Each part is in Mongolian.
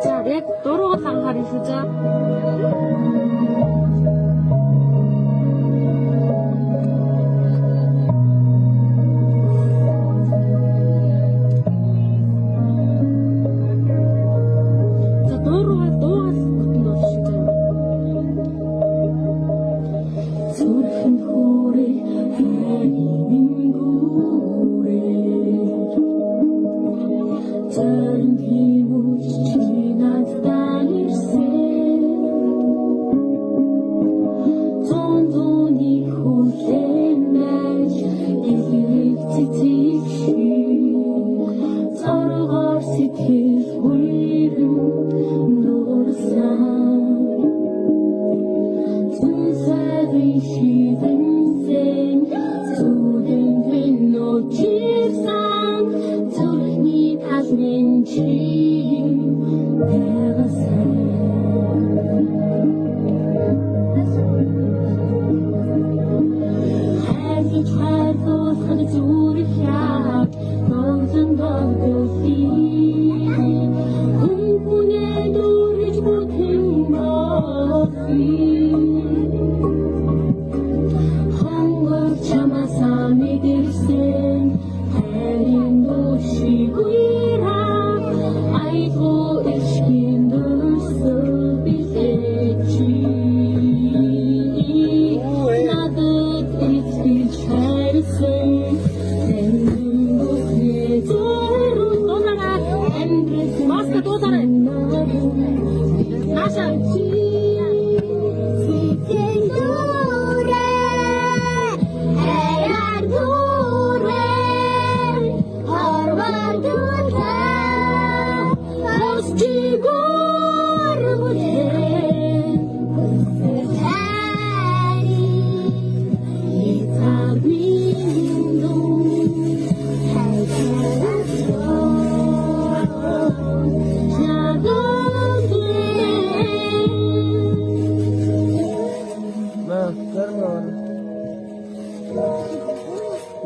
За яг дургуул анхаарах шүү за. За дургуул дуугал бүтэн бол шүү за. Зүрхэн хүрээ хэвийн гүрээ Зарим химүч чи надтай ирсэн Зон зоны хүлээн байж Эхийг цэцэг шиг Зоргоор сэтгэл хүрэн дурсан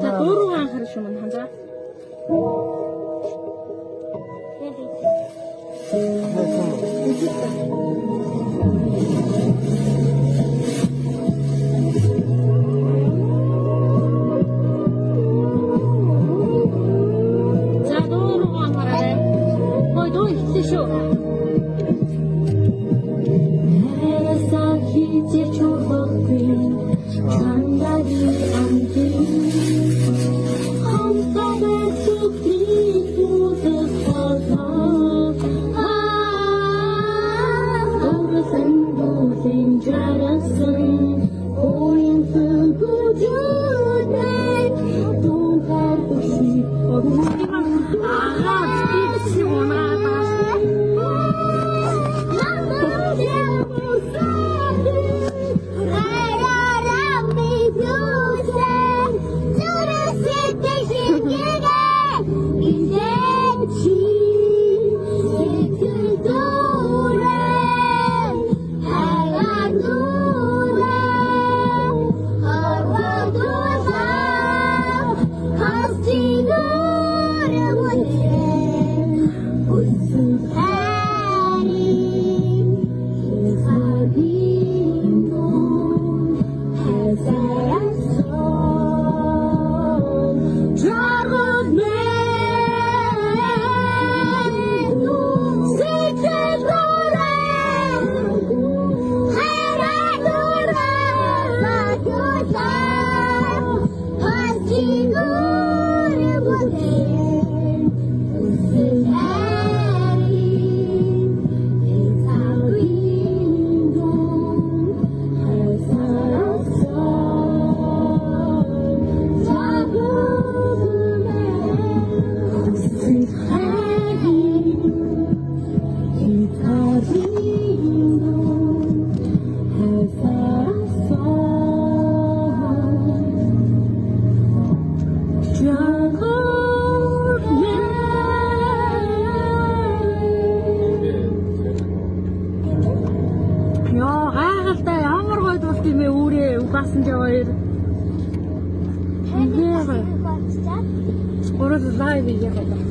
За дургуул анхаарах шүү мань ханзаа. За дургуул анхаарай. Хой дуу ихтэй шүү. Угаасан ч хоёр. Өөрөө лайв хийх гэдэг.